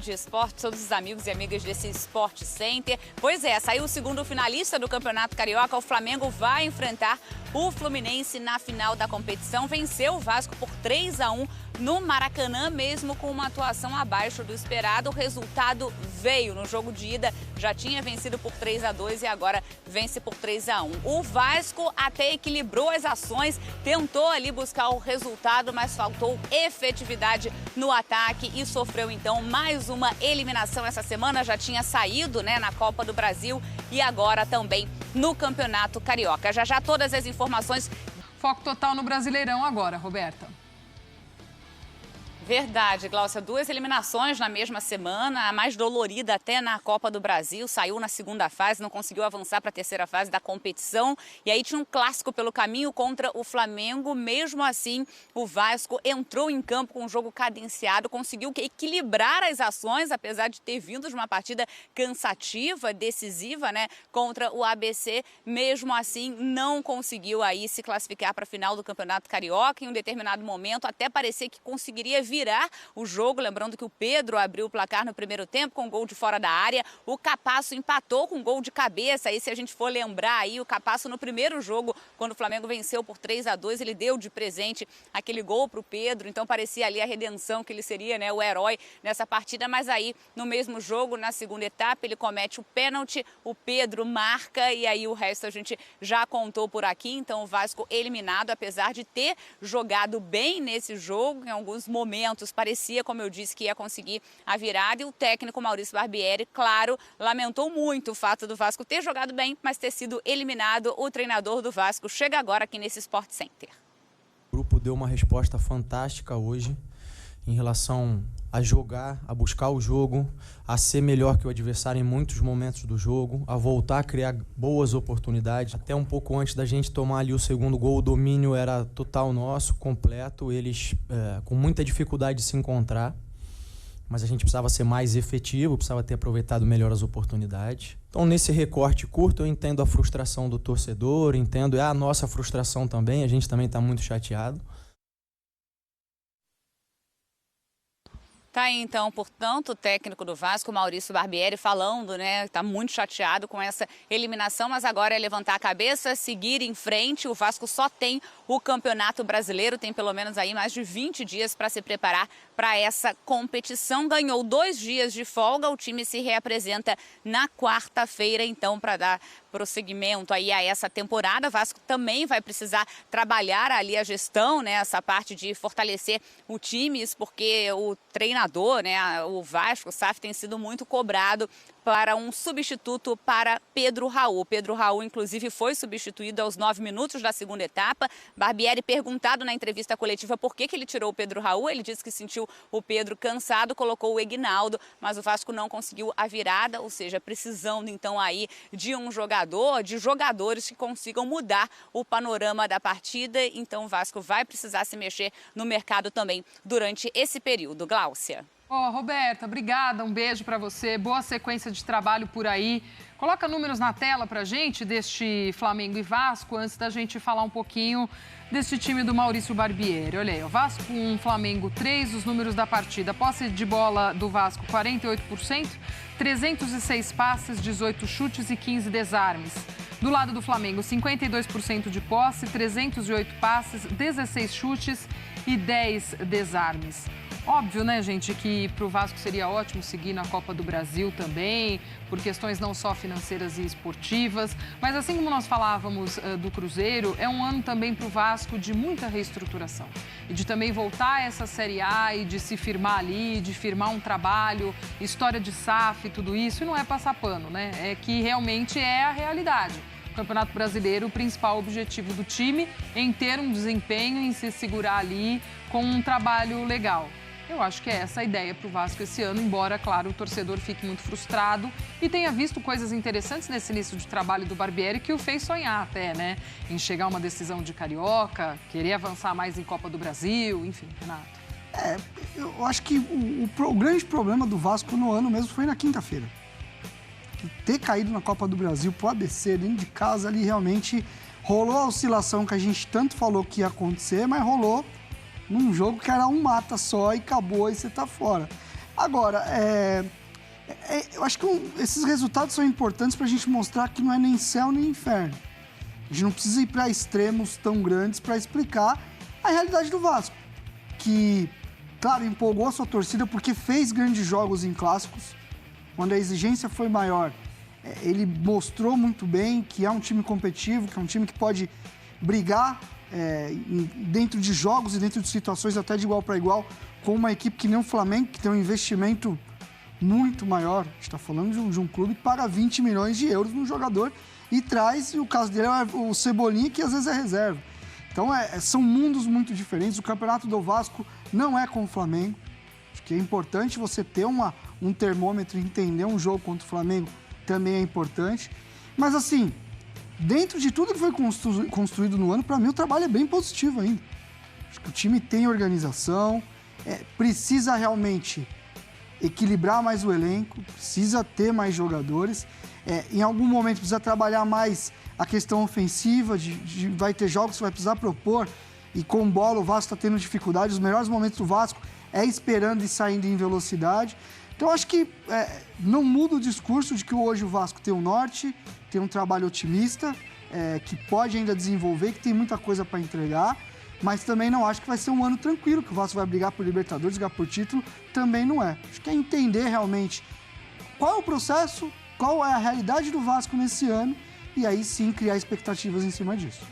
de esporte, todos os amigos e amigas desse Sport Center. Pois é, saiu o segundo finalista do Campeonato Carioca. O Flamengo vai enfrentar o Fluminense na final da competição. Venceu o Vasco por 3-1 no Maracanã, mesmo com uma atuação abaixo do esperado. O resultado veio no jogo de ida, já tinha vencido por 3-2 e agora vence por 3-1. O Vasco até equilibrou as ações, tentou ali buscar o resultado, mas faltou efetividade no ataque e sofreu então mais uma eliminação essa semana. Já tinha saído, na Copa do Brasil e agora também no Campeonato Carioca. Já já todas as informações. Foco total no Brasileirão agora, Roberta. Verdade, Gláucia. 2 eliminações na mesma semana, a mais dolorida até na Copa do Brasil. Saiu na segunda fase, não conseguiu avançar para a terceira fase da competição. E aí tinha um clássico pelo caminho contra o Flamengo. Mesmo assim, o Vasco entrou em campo com um jogo cadenciado, conseguiu equilibrar as ações, apesar de ter vindo de uma partida cansativa, decisiva, contra o ABC. Mesmo assim, não conseguiu aí se classificar para a final do Campeonato Carioca. Em um determinado momento, até parecia que conseguiria virar o jogo, lembrando que o Pedro abriu o placar no primeiro tempo com um gol de fora da área, o Capasso empatou com um gol de cabeça, aí se a gente for lembrar aí, o Capasso no primeiro jogo, quando o Flamengo venceu por 3-2, ele deu de presente aquele gol para o Pedro, então parecia ali a redenção, que ele seria o herói nessa partida, mas aí no mesmo jogo, na segunda etapa, ele comete o pênalti, o Pedro marca e aí o resto a gente já contou por aqui, então o Vasco eliminado, apesar de ter jogado bem nesse jogo, em alguns momentos parecia, como eu disse, que ia conseguir a virada, e o técnico Maurício Barbieri, claro, lamentou muito o fato do Vasco ter jogado bem, mas ter sido eliminado. O treinador do Vasco chega agora aqui nesse Sport Center. O grupo deu uma resposta fantástica hoje em relação a jogar, a buscar o jogo, a ser melhor que o adversário em muitos momentos do jogo, a voltar a criar boas oportunidades. Até um pouco antes da gente tomar ali o segundo gol, o domínio era total nosso, completo, eles com muita dificuldade de se encontrar, mas a gente precisava ser mais efetivo, precisava ter aproveitado melhor as oportunidades. Então, nesse recorte curto, eu entendo a frustração do torcedor, entendo a nossa frustração também, a gente também está muito chateado. Tá aí, então, portanto, o técnico do Vasco, Maurício Barbieri, falando, está muito chateado com essa eliminação, mas agora é levantar a cabeça, seguir em frente. O Vasco só tem o Campeonato Brasileiro, tem pelo menos aí mais de 20 dias para se preparar para essa competição. Ganhou 2 dias de folga, o time se reapresenta na quarta-feira, então, para dar prosseguimento aí a essa temporada. O Vasco também vai precisar trabalhar ali a gestão, essa parte de fortalecer o time, isso porque o treinador, o Vasco, o SAF, tem sido muito cobrado para um substituto para Pedro Raul. Pedro Raul, inclusive, foi substituído aos 9 minutos da segunda etapa. Barbieri, perguntado na entrevista coletiva por que ele tirou o Pedro Raul, ele disse que sentiu o Pedro cansado, colocou o Egnaldo, mas o Vasco não conseguiu a virada, ou seja, precisando então aí de um jogador, de jogadores que consigam mudar o panorama da partida. Então o Vasco vai precisar se mexer no mercado também durante esse período. Gláucia. Roberta, obrigada, um beijo para você, boa sequência de trabalho por aí. Coloca números na tela pra gente deste Flamengo e Vasco, antes da gente falar um pouquinho deste time do Maurício Barbieri. Olha aí, o Vasco 1, Flamengo 3, os números da partida. Posse de bola do Vasco 48%, 306 passes, 18 chutes e 15 desarmes. Do lado do Flamengo, 52% de posse, 308 passes, 16 chutes e 10 desarmes. Óbvio, gente, que para o Vasco seria ótimo seguir na Copa do Brasil também, por questões não só financeiras e esportivas. Mas assim como nós falávamos do Cruzeiro, é um ano também para o Vasco de muita reestruturação. E de também voltar a essa Série A e de se firmar ali, de firmar um trabalho, história de SAF e tudo isso. E não é passar pano, É que realmente é a realidade. O Campeonato Brasileiro, o principal objetivo do time em ter um desempenho, em se segurar ali com um trabalho legal. Eu acho que é essa a ideia para o Vasco esse ano, embora, claro, o torcedor fique muito frustrado e tenha visto coisas interessantes nesse início de trabalho do Barbieri que o fez sonhar até, em chegar a uma decisão de Carioca, querer avançar mais em Copa do Brasil, enfim, Renato. Eu acho que o grande problema do Vasco no ano mesmo foi na quinta-feira. Ter caído na Copa do Brasil pro ABC, dentro de casa, ali realmente rolou a oscilação que a gente tanto falou que ia acontecer, mas rolou num jogo que era um mata só e acabou e você tá fora. Agora, eu acho que esses resultados são importantes para a gente mostrar que não é nem céu nem inferno. A gente não precisa ir para extremos tão grandes para explicar a realidade do Vasco, que, claro, empolgou a sua torcida porque fez grandes jogos em clássicos. Quando a exigência foi maior, ele mostrou muito bem que é um time competitivo, que é um time que pode brigar dentro de jogos e dentro de situações até de igual para igual, com uma equipe que nem o Flamengo, que tem um investimento muito maior. A gente está falando de um clube que paga 20 milhões de euros no jogador e traz, e o caso dele é o Cebolinha, que às vezes é reserva. Então, são mundos muito diferentes. O campeonato do Vasco não é com o Flamengo. Acho que é importante você ter um termômetro e entender um jogo contra o Flamengo também é importante. Mas, assim, dentro de tudo que foi construído no ano, para mim o trabalho é bem positivo ainda. Acho que o time tem organização, precisa realmente equilibrar mais o elenco, precisa ter mais jogadores. Em algum momento precisa trabalhar mais a questão ofensiva, vai ter jogos que vai precisar propor, e com bola o Vasco está tendo dificuldade. Os melhores momentos do Vasco é esperando e saindo em velocidade. Então, acho que não muda o discurso de que hoje o Vasco tem um norte, tem um trabalho otimista, que pode ainda desenvolver, que tem muita coisa para entregar, mas também não acho que vai ser um ano tranquilo, que o Vasco vai brigar por Libertadores, brigar por título, também não é. Acho que é entender realmente qual é o processo, qual é a realidade do Vasco nesse ano, e aí sim criar expectativas em cima disso.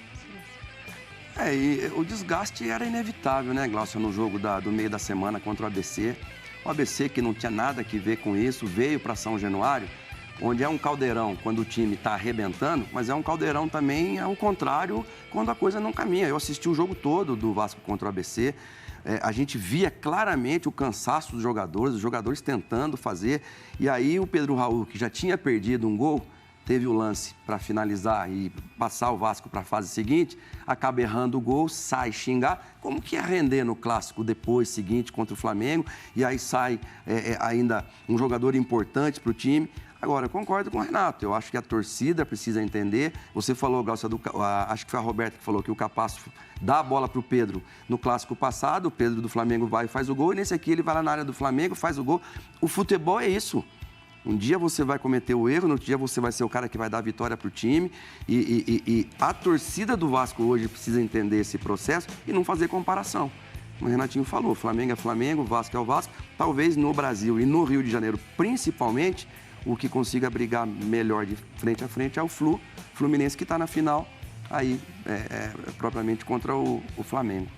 E o desgaste era inevitável, né, Glaucio, no jogo do meio da semana contra o ABC. O ABC, que não tinha nada a ver com isso, veio para São Januário, onde é um caldeirão quando o time está arrebentando, mas é um caldeirão também ao contrário quando a coisa não caminha. Eu assisti o jogo todo do Vasco contra o ABC, a gente via claramente o cansaço dos jogadores, os jogadores tentando fazer, e aí o Pedro Raul, que já tinha perdido um gol, teve o lance para finalizar e passar o Vasco para a fase seguinte, acaba errando o gol, sai xingar, como que ia render no clássico depois, seguinte, contra o Flamengo, e aí sai ainda um jogador importante para o time. Agora, eu concordo com o Renato, eu acho que a torcida precisa entender. Você falou, Glaucio, acho que foi a Roberta que falou que o Capasso dá a bola para o Pedro no clássico passado, o Pedro do Flamengo vai e faz o gol, e nesse aqui ele vai lá na área do Flamengo, faz o gol. O futebol é isso. Um dia você vai cometer o erro, no outro dia você vai ser o cara que vai dar a vitória para o time. E a torcida do Vasco hoje precisa entender esse processo e não fazer comparação. Como o Renatinho falou, Flamengo é Flamengo, Vasco é o Vasco. Talvez no Brasil e no Rio de Janeiro, principalmente, o que consiga brigar melhor de frente a frente é o Fluminense, que está na final, aí propriamente contra o Flamengo.